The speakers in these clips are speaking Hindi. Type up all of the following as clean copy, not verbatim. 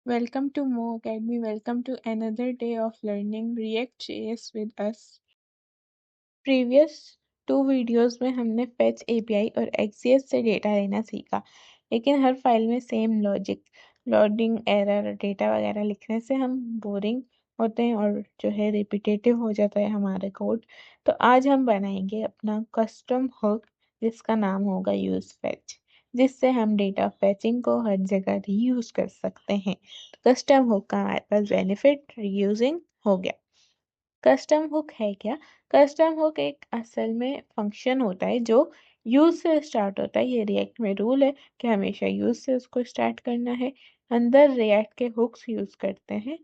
Welcome to Mo Academy. Welcome to another day of learning React.js with us. Previous 2 videos में हमने फेच एपीआई और एक्सियस से डेटा लेना सीखा, लेकिन हर फाइल में same logic, loading error, data वगैरह लिखने से हम बोरिंग होते हैं और जो है रिपीटेटिव हो जाता है हमारा कोड। तो आज हम बनाएंगे अपना कस्टम हुक जिसका नाम होगा यूज फेच, जिससे हम डेटा फेचिंग को हर जगह रीयूज कर सकते हैं। तो कस्टम हुक का हमारे पास बेनिफिट रीयूजिंग हो गया। कस्टम हुक है क्या? कस्टम हुक एक असल में फंक्शन होता है जो यूज से स्टार्ट होता है। ये रिएक्ट में रूल है कि हमेशा यूज से उसको स्टार्ट करना है। अंदर रिएक्ट के हुक्स यूज करते हैं,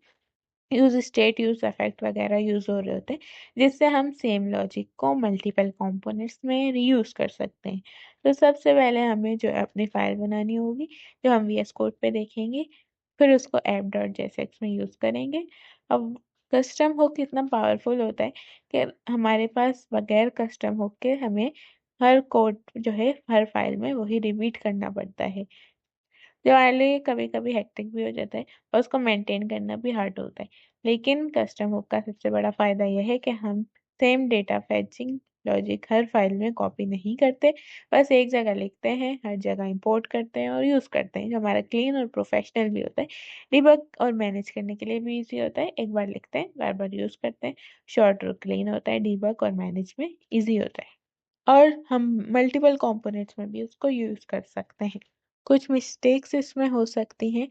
यूज स्टेट, यूज इफेक्ट वगैरह यूज हो रहे होते हैं, जिससे हम सेम लॉजिक को मल्टीपल कंपोनेंट्स में रीयूज कर सकते हैं। तो सबसे पहले हमें जो है अपनी फाइल बनानी होगी, जो हम वीएस कोड पे देखेंगे, फिर उसको app.jsx में यूज करेंगे। अब कस्टम हुक कितना पावरफुल होता है कि हमारे पास बगैर कस्टम हुक के हमें हर कोड जो है हर फाइल में वही रिपीट करना पड़ता है, जो वाले कभी कभी हेक्टिक भी हो जाता है और उसको मेंटेन करना भी हार्ड होता है। लेकिन कस्टम हुक का सबसे बड़ा फायदा यह है कि हम सेम डेटा फेचिंग लॉजिक हर फाइल में कॉपी नहीं करते, बस एक जगह लिखते हैं, हर जगह इंपोर्ट करते हैं और यूज करते हैं, जो हमारा क्लीन और प्रोफेशनल भी होता है। डिबग और मैनेज करने के लिए भी इजी होता है, एक बार लिखते हैं बार बार यूज करते हैं। शॉर्ट और क्लीन होता है, डिबग और मैनेज में इजी होता है, और हम मल्टीपल कंपोनेंट्स में भी उसको यूज कर सकते हैं। कुछ मिस्टेक्स इसमें हो सकती हैं।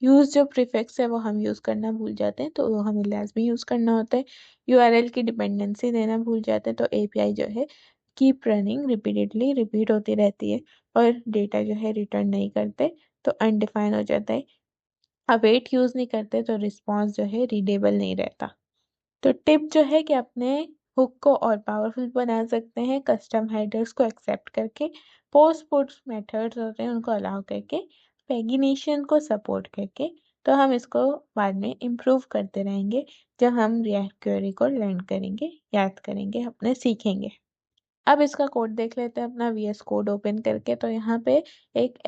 यूज जो प्रीफिक्स है वो हम यूज करना भूल जाते हैं, तो वो हमें लाजमी यूज करना होता है। यूआरएल की डिपेंडेंसी देना भूल जाते हैं, तो एपीआई जो है कीप रनिंग रिपीटेडली रिपीट होती रहती है, और डेटा जो है रिटर्न नहीं करते तो अनडिफाइन हो जाता है। अवेट यूज नहीं करते तो रिस्पॉन्स जो है रीडेबल नहीं रहता। तो टिप जो है कि अपने हुक को और पावरफुल बना सकते हैं कस्टम हेडर्स को एक्सेप्ट करके, पोस्ट पुट्स मेथड्स होते हैं उनको अलाउ करके, पैगिनेशन को सपोर्ट करके। तो हम इसको बाद में इम्प्रूव करते रहेंगे जब हम रिएक्ट क्वेरी को लर्न करेंगे, याद करेंगे, अपने सीखेंगे। अब इसका कोड देख लेते हैं अपना वीएस कोड ओपन करके। तो यहाँ पे एक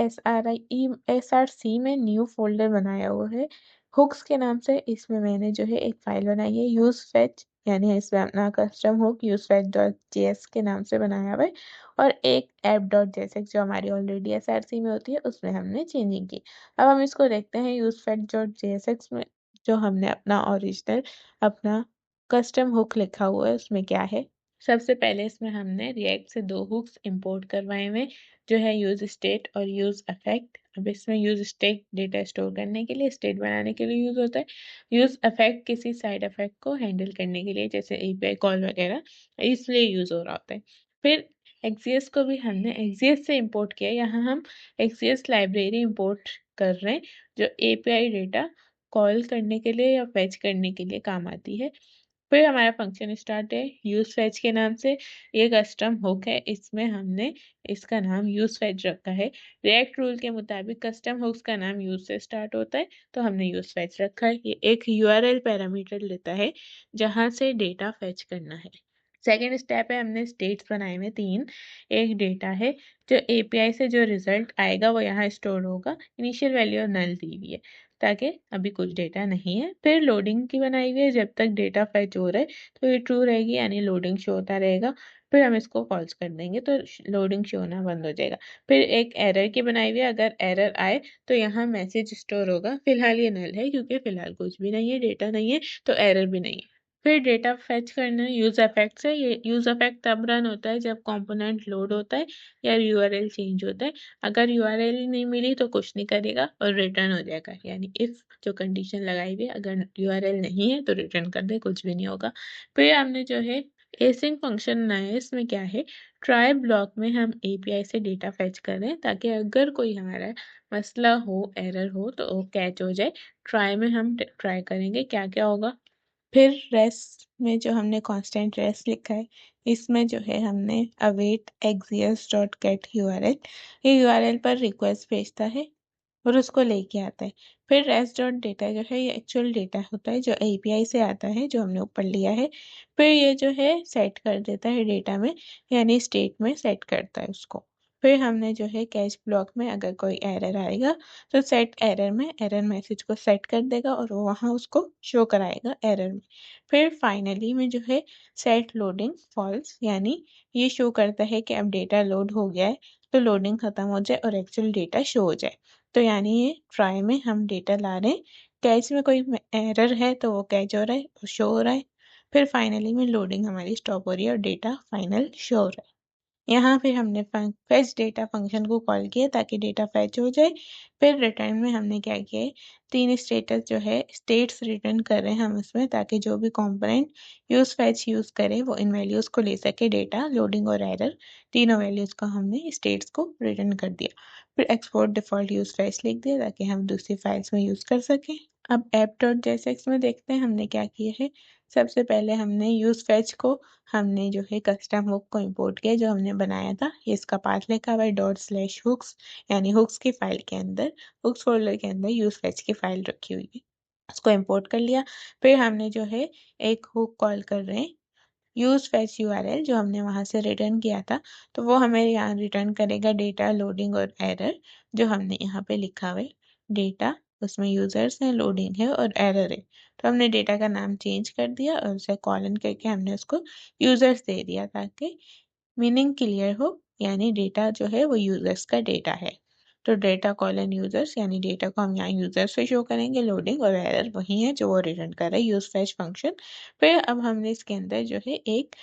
SRC में न्यू फोल्डर बनाया हुआ है हुक्स के नाम से। इसमें मैंने जो है एक फाइल बनाई है यूज फेच, यानी इसमें अपना custom hook use fetch dot JS के नाम से बनाया हुआ है, और एक app.jsx जो हमारी ऑलरेडी SRC में होती है उसमें हमने चेंजिंग की। अब हम इसको देखते हैं यूज फेच डॉट जेएसएक्स में, जो हमने अपना ओरिजिनल अपना कस्टम हुक लिखा हुआ है उसमें क्या है। सबसे पहले इसमें हमने रिएक्ट से 2 हुक्स इंपोर्ट करवाए हुए, जो है यूज स्टेट और यूज अफेक्ट। अब इसमें यूज स्टेट डेटा स्टोर करने के लिए, स्टेट बनाने के लिए यूज होता है। यूज अफेक्ट किसी साइड इफेक्ट को हैंडल करने के लिए, जैसे एपीआई कॉल वगैरह, इसलिए यूज हो रहा होता है। फिर एक्सियस को भी हमने एक्सियस से इंपोर्ट किया। यहाँ हम एक्सियस लाइब्रेरी इंपोर्ट कर रहे हैं, जो एपीआई डेटा कॉल करने के लिए या फेच करने के लिए काम आती है। फिर हमारा फंक्शन स्टार्ट है यूज फेच के नाम से। ये कस्टम हुक है, इसमें हमने इसका नाम यूज फेच रखा है। रिएक्ट रूल के मुताबिक कस्टम हुक्स का नाम यूज से स्टार्ट होता है, तो हमने यूज फेच रखा है। ये एक यूआरएल पैरामीटर लेता है जहां से डेटा फेच करना है। सेकेंड स्टेप है, हमने स्टेट्स बनाए हुए 3। एक डेटा है, जो एपीआई से जो रिजल्ट आएगा वो यहाँ स्टोर होगा। इनिशियल वैल्यू नल दी हुई है ताकि अभी कुछ डेटा नहीं है। फिर लोडिंग की बनाई हुई है, जब तक डेटा फेच हो रहा है तो ये ट्रू रहेगी, यानी लोडिंग शो होता रहेगा। फिर हम इसको फॉल्स कर देंगे तो लोडिंग शो होना बंद हो जाएगा। फिर एक एरर की बनाई हुई है, अगर एरर आए तो यहाँ मैसेज स्टोर होगा। फिलहाल ये नल है क्योंकि फिलहाल कुछ भी नहीं है, डेटा नहीं है, तो एरर भी नहीं है। फिर डेटा फेच करना है यूज इफेक्ट से। ये यूज इफेक्ट तब रन होता है जब कंपोनेंट लोड होता है या यूआरएल चेंज होता है। अगर यूआरएल नहीं मिली तो कुछ नहीं करेगा और रिटर्न हो जाएगा, यानी इफ जो कंडीशन लगाई हुई है, अगर यूआरएल नहीं है तो रिटर्न कर दे, कुछ भी नहीं होगा। फिर हमने जो है एसिंग फंक्शन बनाया है। इसमें क्या है, ट्राई ब्लॉक में हम एपीआई से डेटा फेच कर रहे हैं ताकि अगर कोई हमारा मसला हो, एरर हो, तो वो कैच हो जाए। ट्राई में हम ट्राई करेंगे क्या क्या होगा। फिर रेस्ट में जो हमने कांस्टेंट रेस्ट लिखा है, इसमें जो है हमने अवेट एक्सियस डॉट गेट यूआरएल, ये यूआरएल पर रिक्वेस्ट भेजता है और उसको लेके आता है। फिर रेस्ट डॉट डेटा जो है ये एक्चुअल डेटा होता है जो एपीआई से आता है, जो हमने ऊपर लिया है। फिर ये जो है सेट कर देता है डेटा में, यानी स्टेट में सेट करता है उसको। फिर हमने जो है कैच ब्लॉक में अगर कोई एरर आएगा तो सेट एरर में एरर मैसेज को सेट कर देगा और वो वहाँ उसको शो कराएगा एरर में। फिर फाइनली में जो है सेट लोडिंग फॉल्स, यानी ये शो करता है कि अब डेटा लोड हो गया है, तो लोडिंग खत्म हो जाए और एक्चुअल डेटा शो हो जाए। तो यानी ये ट्राई में हम डेटा ला रहे हैं, कैच में कोई एरर है तो वो कैच हो रहा है और शो हो रहा है। फिर फाइनली में लोडिंग हमारी स्टॉप हो रही है और डेटा फाइनल शो हो रहा है। यहाँ पे हमने फेच डेटा फंक्शन को कॉल किया ताकि डेटा फेच हो जाए। फिर रिटर्न में हमने क्या किया है, 3 स्टेटस जो है स्टेट्स रिटर्न कर रहे हैं हम उसमें, ताकि जो भी कंपोनेंट यूज फेच यूज करे वो इन वैल्यूज को ले सके, डेटा लोडिंग और एरर तीनों वैल्यूज को हमने स्टेट्स को रिटर्न कर दिया। फिर एक्सपोर्ट डिफॉल्ट यूज फेच लिख दिया ताकि हम दूसरी फाइल्स में यूज कर सकें। अब app.jsx में देखते हैं हमने क्या किया है। सबसे पहले हमने यूज फेच को हमने जो है कस्टम हुक को इंपोर्ट किया जो हमने बनाया था। ये इसका पाथ लिखा हुआ है ./hooks, यानी हुक्स की फाइल के अंदर, हुक्स फोल्डर के अंदर यूज फेच की फाइल रखी हुई है, उसको इंपोर्ट कर लिया। फिर हमने जो है एक हुक कॉल कर रहे हैं यूज फेच यूआरएल जो हमने वहां से रिटर्न किया था, तो वो हमें यहाँ रिटर्न करेगा डेटा लोडिंग और एरर जो हमने यहाँ पे लिखा हुआ है। डेटा उसमें यूजर्स है, लोडिंग है और एरर है, तो हमने डेटा का नाम चेंज कर दिया और उसे कॉलन करके हमने उसको यूजर्स दे दिया ताकि मीनिंग क्लियर हो, यानी डेटा जो है वो यूजर्स का डेटा है। तो डेटा कॉलन यूजर्स, यानी डेटा को हम यहाँ यूजर्स पे शो करेंगे, लोडिंग और एरर वही है जो वो रिटर्न कर रहा है यूज फेच फंक्शन। फिर अब हमने इसके अंदर जो है एक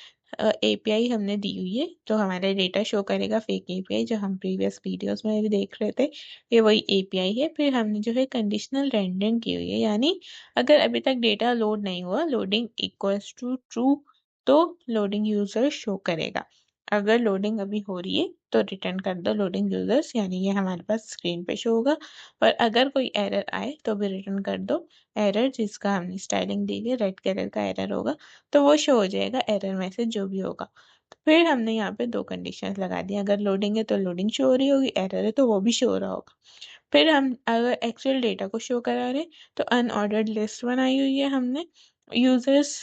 एपीआई हमने दी हुई है तो हमारा डेटा शो करेगा, फेक एपीआई जो हम प्रीवियस वीडियोस में भी देख रहे थे, ये वही एपीआई है। फिर हमने जो है कंडीशनल रेंडरिंग की हुई है, यानी अगर अभी तक डेटा लोड नहीं हुआ, लोडिंग इक्वल्स टू ट्रू, तो लोडिंग यूजर शो करेगा। अगर लोडिंग अभी हो रही है तो रिटर्न कर दो लोडिंग यूजर्स, यानी ये हमारे पास स्क्रीन पे शो होगा। और अगर कोई एरर आए तो भी रिटर्न कर दो एरर, जिसका हमने स्टाइलिंग दी है रेड कलर का एरर होगा, तो वो शो हो जाएगा एरर मैसेज जो भी होगा। तो फिर हमने यहाँ पे 2 कंडीशंस लगा दी, अगर लोडिंग है तो लोडिंग शो हो रही होगी, एरर है तो वो भी शो हो रहा होगा। फिर हम अगर एक्चुअल डेटा को शो करा रहे तो अनऑर्डर्ड लिस्ट बनाई हुई है हमने, यूजर्स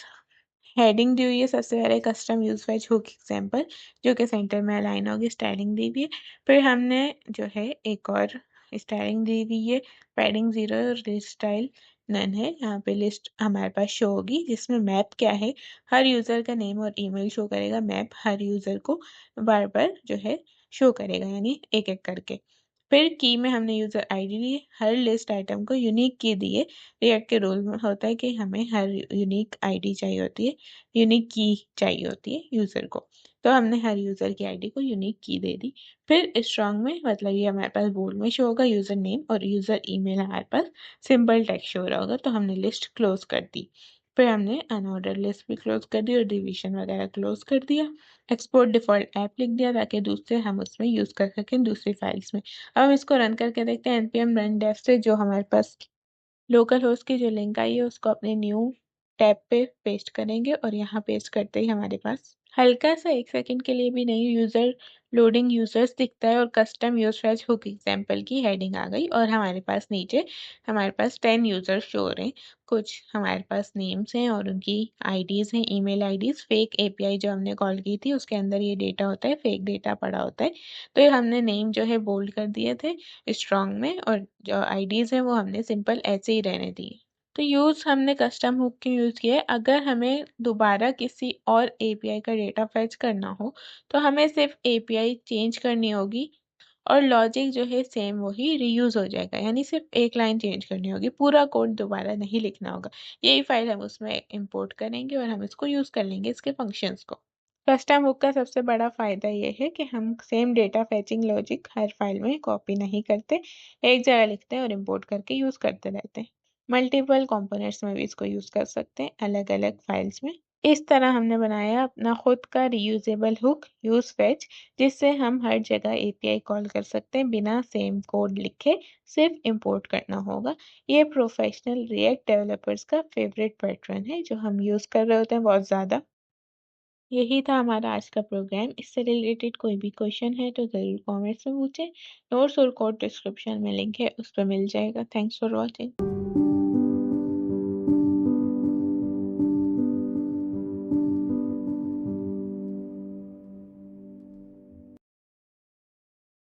हेडिंग दी हुई है सबसे पहले custom use fetch hook example जो कि सेंटर में अलाइन होगी, स्टाइलिंग दी हुई है। फिर हमने जो है एक और स्टाइलिंग दी हुई है, पैडिंग 0 और लिस्ट स्टाइल नन है। यहाँ पे लिस्ट हमारे पास शो होगी जिसमें मैप क्या है, हर यूजर का नेम और ईमेल शो करेगा, मैप हर यूजर को बार बार जो है शो करेगा, यानी एक एक करके। फिर की में हमने यूजर आईडी ली, हर लिस्ट आइटम को यूनिक की दी है। रिएक्ट के रूल में होता है कि हमें हर यूनिक आईडी चाहिए होती है, यूनिक की चाहिए होती है यूजर को, तो हमने हर यूजर की आईडी को यूनिक की दे दी। फिर स्ट्रॉन्ग में मतलब ये हमारे पास बोल्ड में शो होगा यूजर नेम और यूजर ईमेल हमारे पास सिंपल टेक्स्ट शो हो रहा होगा, तो हमने लिस्ट क्लोज कर दी। फिर हमने अनऑर्डर लिस्ट भी क्लोज कर दी और डिवीजन वगैरह क्लोज कर दिया। एक्सपोर्ट डिफॉल्ट ऐप लिख दिया ताकि दूसरे हम उसमें यूज कर सकें दूसरी फाइल्स में। अब हम इसको रन करके देखते हैं npm run dev से, जो हमारे पास लोकल होस्ट की जो लिंक आई है उसको अपने न्यू टैब पे पेस्ट करेंगे और यहाँ पेस्ट करते ही हमारे पास हल्का सा 1 सेकंड के लिए भी नहीं यूजर लोडिंग यूजर्स दिखता है और custom use fetch hook example की हेडिंग आ गई और हमारे पास नीचे हमारे पास 10 यूजर्स शो हो रहे हैं। कुछ हमारे पास नेम्स हैं और उनकी आईडीज हैं, ईमेल आईडीज। फेक एपीआई जो हमने कॉल की थी उसके अंदर ये डेटा होता है, फेक डेटा पड़ा होता है, तो ये हमने नेम जो है बोल्ड कर दिए थे स्ट्रॉन्ग में और जो आईडीज है वो हमने सिंपल ऐसे ही रहने दिए। तो यूज हमने कस्टम हुक क्यों यूज किया है, अगर हमें दोबारा किसी और एपीआई का डेटा फेच करना हो तो हमें सिर्फ एपीआई चेंज करनी होगी और लॉजिक जो है सेम वही रीयूज हो जाएगा, यानी सिर्फ एक लाइन चेंज करनी होगी, पूरा कोड दोबारा नहीं लिखना होगा। यही फाइल हम उसमें इंपोर्ट करेंगे और हम इसको यूज कर लेंगे इसके फंक्शंस को। कस्टम हुक का सबसे बड़ा फायदा ये है कि हम सेम डेटा फेचिंग लॉजिक हर फाइल में कॉपी नहीं करते, एक जगह लिखते हैं और इंपोर्ट करके यूज करते रहते हैं। मल्टीपल कंपोनेंट्स में भी इसको यूज कर सकते हैं अलग अलग फाइल्स में। इस तरह हमने बनाया अपना खुद का रीयूजेबल हुक यूज फेच, जिससे हम हर जगह एपीआई कॉल कर सकते हैं बिना सेम कोड लिखे, सिर्फ इंपोर्ट करना होगा। ये प्रोफेशनल रिएक्ट डेवलपर्स का फेवरेट पैटर्न है जो हम यूज कर रहे होते हैं बहुत ज़्यादा। यही था हमारा आज का प्रोग्राम। इससे रिलेटेड कोई भी क्वेश्चन है तो ज़रूर कमेंट्स में पूछें। नोट्स और कोड डिस्क्रिप्शन में लिंक है, उस पर मिल जाएगा। Thanks for watching.